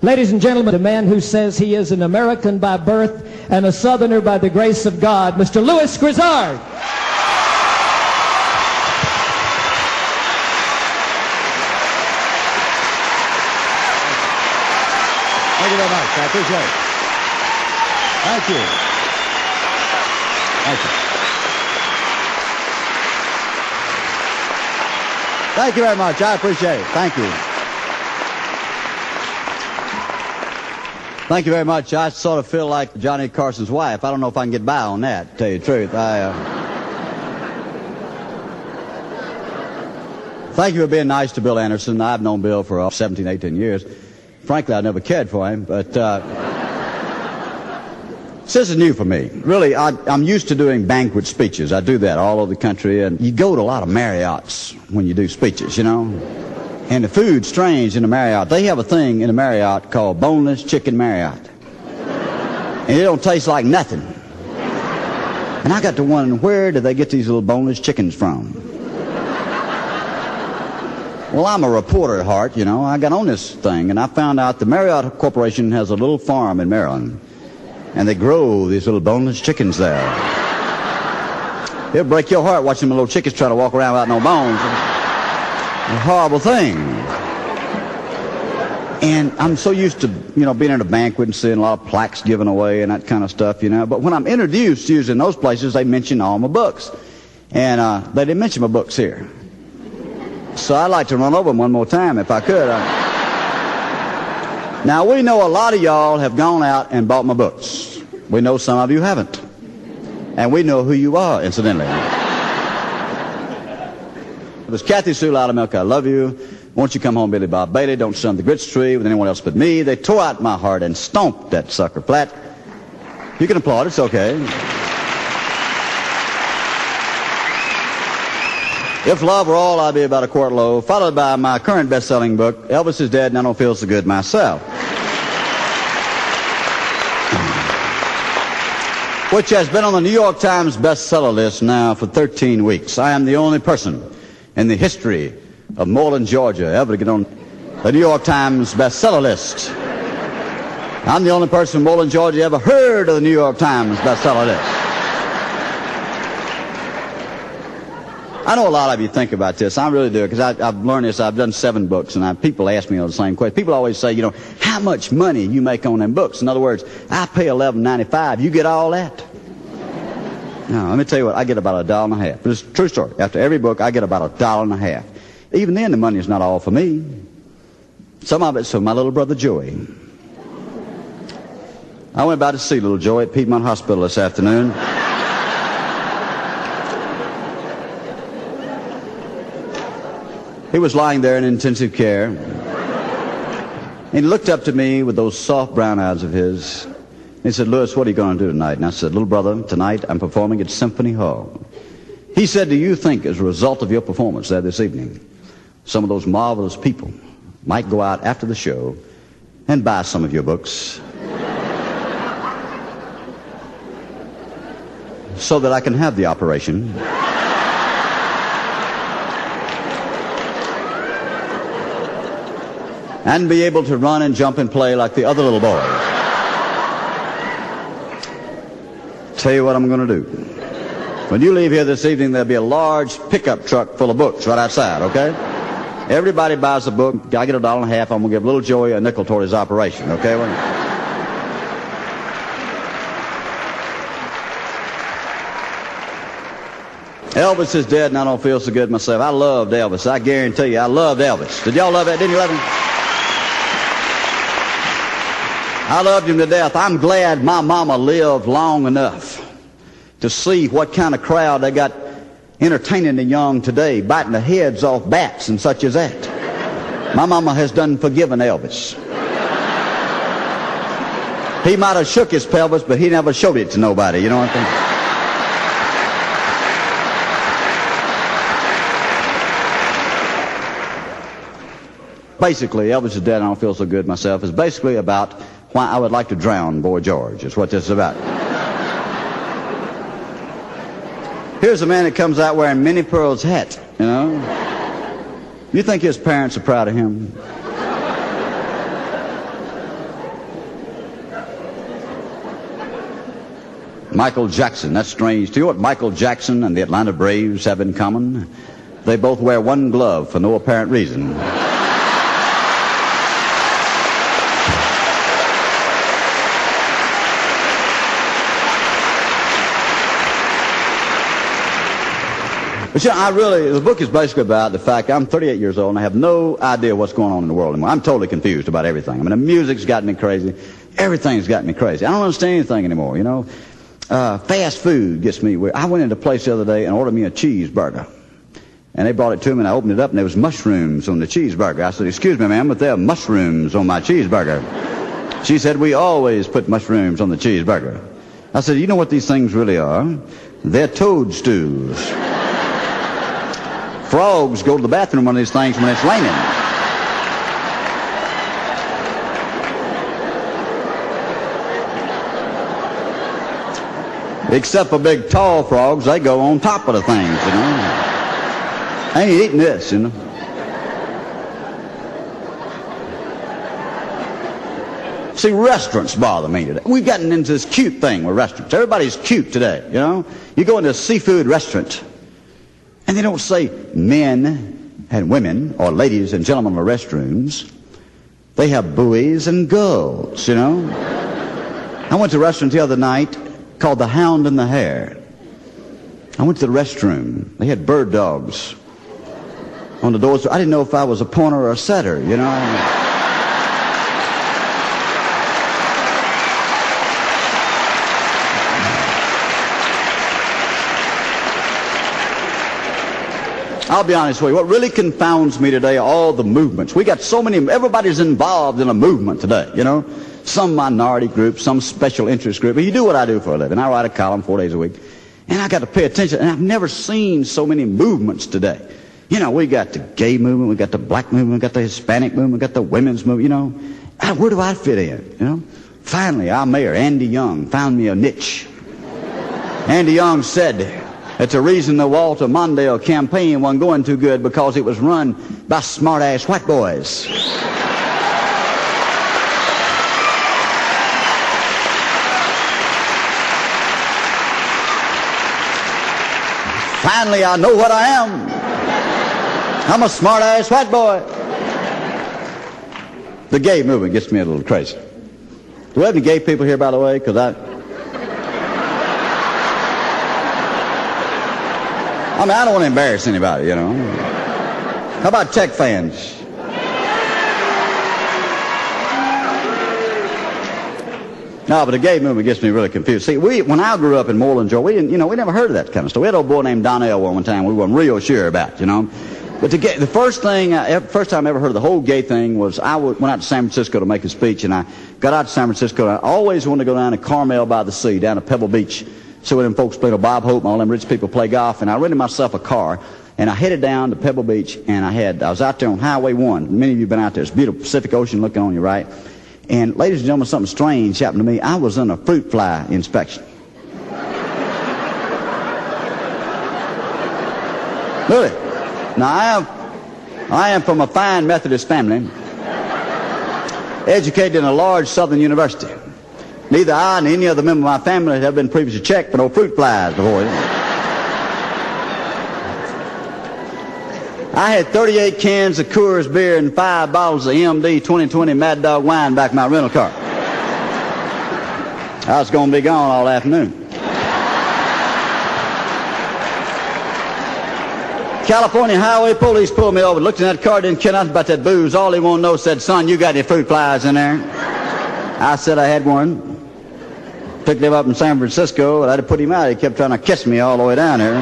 Ladies and gentlemen, a man who says he is an American by birth and a Southerner by the grace of God, Mr. Lewis Grizzard. Thank you very much. I appreciate it. Thank you. Thank you. Thank you very much. I appreciate it. Thank you. Thank you very much. I sort of feel like Johnny Carson's wife. I don't know if I can get by on that, to tell you the truth. Thank you for being nice to Bill Anderson. I've known Bill for 17, 18 years. Frankly, I never cared for him, but this is new for me. Really, I'm used to doing banquet speeches. I do that all over the country, and you go to a lot of Marriotts when you do speeches, you know. And the food's strange in the Marriott. They have a thing in the Marriott called boneless chicken Marriott. And it don't taste like nothing. And I got to wondering, where do they get these little boneless chickens from? Well, I'm a reporter at heart, you know. I got on this thing, and I found out the Marriott Corporation has a little farm in Maryland. And they grow these little boneless chickens there. It'll break your heart watching the little chickens try to walk around without no bones. A horrible thing. And I'm so used to, you know, being at a banquet and seeing a lot of plaques given away and that kind of stuff, you know. But when I'm introduced, usually in those places, they mention all my books. And they didn't mention my books here. So I'd like to run over them one more time if I could. Now, we know a lot of y'all have gone out and bought my books. We know some of you haven't. And we know who you are, incidentally. It was Kathy Sue Loudermilk, I love you. Won't you come home, Billy Bob Bailey? Don't sit on the grits tree with anyone else but me. They tore out my heart and stomped that sucker flat. You can applaud, it's okay. If Love Were All, I'd Be About a Quart Low, followed by my current best-selling book, Elvis Is Dead and I Don't Feel So Good Myself, which has been on the New York Times bestseller list now for 13 weeks. I am the only person in the history of Moreland, Georgia, ever to get on the New York Times bestseller list. I'm the only person in Moreland, Georgia ever heard of the New York Times bestseller list. I know a lot of you think about this. I really do, because I've learned this. I've done 7 books, and people ask me all the same question. People always say, you know, how much money you make on them books? In other words, I pay $11.95. You get all that? No, let me tell you what. I get about $1.50. But it's a true story. After every book, I get about $1.50. Even then, the money is not all for me. Some of it's for my little brother Joey. I went by to see little Joey at Piedmont Hospital this afternoon. He was lying there in intensive care. And he looked up to me with those soft brown eyes of his. He said, Lewis, what are you going to do tonight? And I said, little brother, tonight I'm performing at Symphony Hall. He said, do you think as a result of your performance there this evening, some of those marvelous people might go out after the show and buy some of your books so that I can have the operation and be able to run and jump and play like the other little boys? Tell you what I'm going to do. When you leave here this evening, there'll be a large pickup truck full of books right outside, okay? Everybody buys a book. I get $1.50. I'm going to give little Joey a nickel toward his operation, okay? Elvis is dead and I don't feel so good myself. I loved Elvis. I guarantee you, I loved Elvis. Did y'all love that? Didn't you love him? I loved him to death. I'm glad my mama lived long enough to see what kind of crowd they got entertaining the young today, biting the heads off bats and such as that. My mama has done forgiven Elvis. He might have shook his pelvis, but he never showed it to nobody, you know what I mean? Basically, Elvis Is Dead, I Don't Feel So Good Myself is basically about why I would like to drown Boy George, is what this is about. Here's a man that comes out wearing Minnie Pearl's hat, you know. You think his parents are proud of him? Michael Jackson. That's strange. Do you know what Michael Jackson and the Atlanta Braves have in common? They both wear one glove for no apparent reason. But you know, the book is basically about the fact I'm 38 years old and I have no idea what's going on in the world anymore. I'm totally confused about everything. I mean, the music's gotten me crazy. Everything's gotten me crazy. I don't understand anything anymore, you know. Fast food gets me weird. I went into a place the other day and ordered me a cheeseburger. And they brought it to me and I opened it up and there was mushrooms on the cheeseburger. I said, "Excuse me, ma'am, but there are mushrooms on my cheeseburger." She said, "We always put mushrooms on the cheeseburger." I said, "You know what these things really are? They're toadstools." Frogs go to the bathroom on these things when it's raining. Except for big tall frogs, they go on top of the things, you know. I ain't eating this, you know. See, restaurants bother me today. We've gotten into this cute thing with restaurants. Everybody's cute today, you know. You go into a seafood restaurant, and they don't say men and women or ladies and gentlemen in the restrooms. They have boys and girls, you know. I went to a restaurant the other night called The Hound and the Hare. I went to the restroom. They had bird dogs on the doors. I didn't know if I was a pointer or a setter, you know. I'll be honest with you, what really confounds me today are all the movements. We got so many, everybody's involved in a movement today, you know. Some minority group, some special interest group. But you do what I do for a living. I write a column 4 days a week. And I got to pay attention. And I've never seen so many movements today. You know, we got the gay movement, we got the black movement, we got the Hispanic movement, we got the women's movement, you know. Where do I fit in, you know? Finally, our mayor, Andy Young, found me a niche. Andy Young said, it's a reason the Walter Mondale campaign wasn't going too good because it was run by smart-ass white boys. Finally, I know what I am. I'm a smart-ass white boy. The gay movement gets me a little crazy. Do we have any gay people here, by the way? Because I don't want to embarrass anybody, you know. How about tech fans? No, but the gay movement gets me really confused. See, when I grew up in Moreland, Georgia, we never heard of that kind of stuff. We had an old boy named Donnell one time we weren't real sure about, you know. But the first time I ever heard of the whole gay thing was I went out to San Francisco to make a speech, and I got out to San Francisco, and I always wanted to go down to Carmel by the sea, down to Pebble Beach, so them folks play Bob Hope and all them rich people play golf, and I rented myself a car, and I headed down to Pebble Beach, and I was out there on Highway 1. Many of you have been out there. It's beautiful, Pacific Ocean looking on you, right? And ladies and gentlemen, something strange happened to me. I was in a fruit fly inspection. Really? Now, I am from a fine Methodist family, educated in a large southern university. Neither I nor any other member of my family have been previously checked for no fruit flies before. I had 38 cans of Coors beer and 5 bottles of MD 2020 Mad Dog wine back in my rental car. I was going to be gone all afternoon. California Highway Police pulled me over, looked in that car, didn't care nothing about that booze. All he wanted to know, said, "Son, you got any fruit flies in there?" I said I had one. Picked him up in San Francisco, and I had to put him out. He kept trying to kiss me all the way down here.